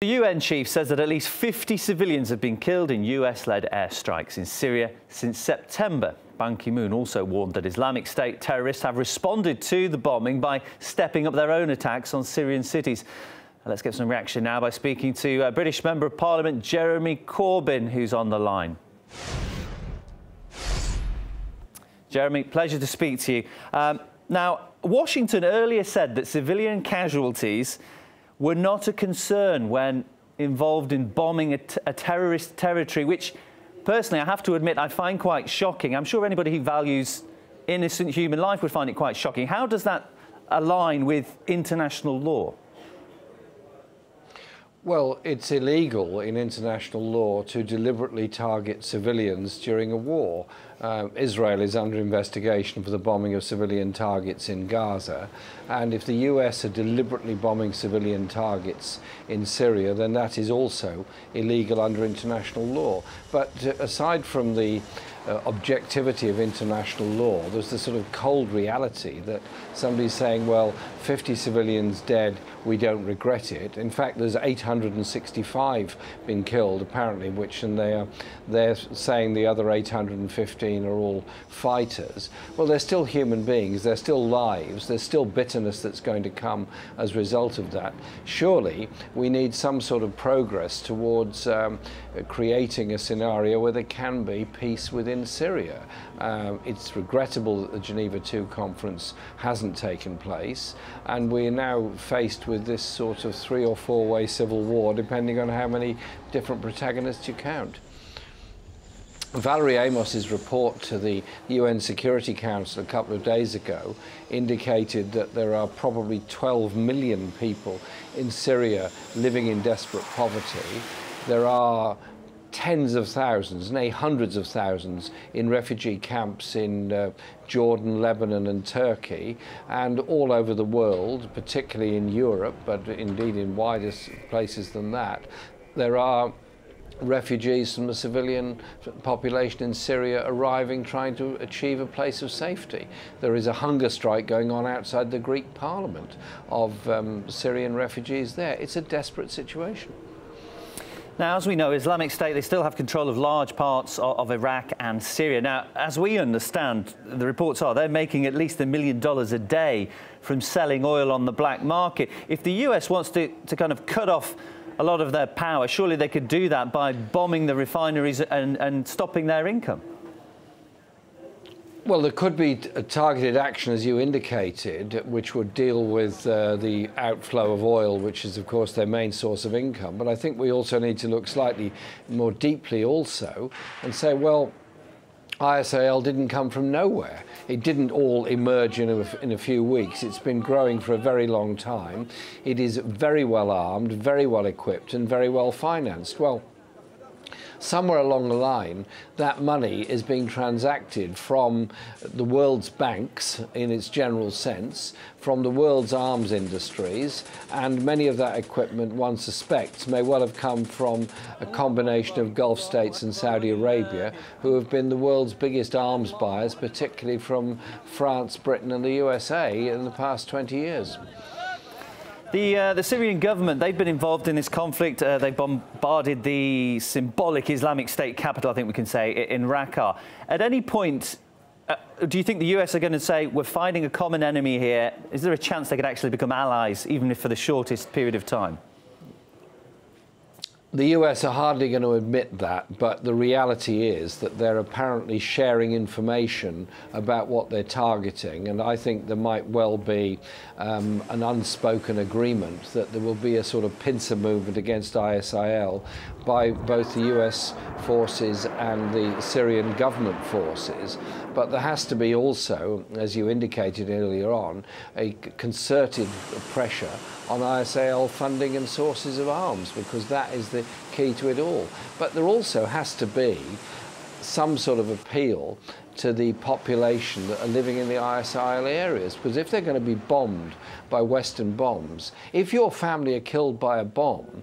The UN chief says that at least 50 civilians have been killed in US-led airstrikes in Syria since September. Ban Ki-moon also warned that Islamic State terrorists have responded to the bombing by stepping up their own attacks on Syrian cities. Let's get some reaction now by speaking to British Member of Parliament Jeremy Corbyn, who's on the line. Jeremy, pleasure to speak to you. Now, Washington earlier said that civilian casualties were not a concern when involved in bombing a terrorist territory, which, personally, I have to admit, I find quite shocking. I'm sure anybody who values innocent human life would find it quite shocking. How does that align with international law? Well, it's illegal in international law to deliberately target civilians during a war. Israel is under investigation for the bombing of civilian targets in Gaza, and if the US are deliberately bombing civilian targets in Syria, then that is also illegal under international law. But aside from the objectivity of international law, there's this sort of cold reality that somebody's saying, well, 50 civilians dead, we don't regret it. In fact, there's 865 been killed, apparently, and they're saying the other 815 are all fighters. Well, they're still human beings, they're still lives, there's still bitterness that's going to come as a result of that. Surely we need some sort of progress towards creating a scenario where there can be peace within Syria. It's regrettable that the Geneva II conference hasn't taken place, and we're now faced with this sort of 3- or 4-way civil war, depending on how many different protagonists you count. Valerie Amos's report to the UN Security Council a couple of days ago indicated that there are probably 12 million people in Syria living in desperate poverty. There are tens of thousands, nay, hundreds of thousands in refugee camps in Jordan, Lebanon and Turkey, and all over the world, particularly in Europe, but indeed in wider places than that. There are refugees from the civilian population in Syria arriving, trying to achieve a place of safety. There is a hunger strike going on outside the Greek parliament of Syrian refugees there. It's a desperate situation. Now, as we know, Islamic State, they still have control of large parts of Iraq and Syria. Now, as we understand, the reports are they're making at least $1 million a day from selling oil on the black market. If the US wants to kind of cut off a lot of their power, surely they could do that by bombing the refineries and stopping their income. Well, there could be a targeted action, as you indicated, which would deal with the outflow of oil, which is, of course, their main source of income. But I think we also need to look slightly more deeply also and say, well, ISIL didn't come from nowhere. It didn't all emerge in a few weeks. It's been growing for a very long time. It is very well armed, very well equipped and very well financed. Well, somewhere along the line, that money is being transacted from the world's banks, in its general sense, from the world's arms industries, and many of that equipment, one suspects, may well have come from a combination of Gulf states and Saudi Arabia, who have been the world's biggest arms buyers, particularly from France, Britain and the USA in the past 20 years. The Syrian government, they've been involved in this conflict. They bombarded the symbolic Islamic State capital, I think we can say, in Raqqa. At any point, do you think the US are going to say, we're fighting a common enemy here? Is there a chance they could actually become allies, even if for the shortest period of time? The US are hardly going to admit that, but the reality is that they're apparently sharing information about what they're targeting, and I think there might well be an unspoken agreement that there will be a sort of pincer movement against ISIL by both the US forces and the Syrian government forces. But there has to be also, as you indicated earlier on, a concerted pressure on ISIL funding and sources of arms, because that is the key to it all. But there also has to be some sort of appeal to the population that are living in the ISIL areas, because if they're going to be bombed by Western bombs, if your family are killed by a bomb,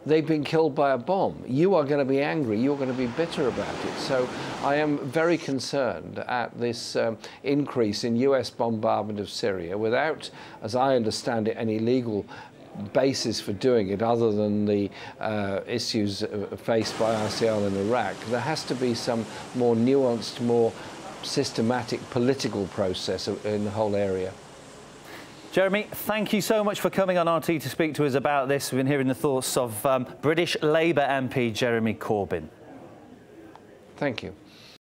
they've been killed by a bomb. You are going to be angry, you're going to be bitter about it. So I am very concerned at this increase in US bombardment of Syria without, as I understand it, any legal basis for doing it other than the issues faced by ICL in Iraq. There has to be some more nuanced, more systematic political process in the whole area. Jeremy, thank you so much for coming on RT to speak to us about this. We've been hearing the thoughts of British Labour MP Jeremy Corbyn. Thank you.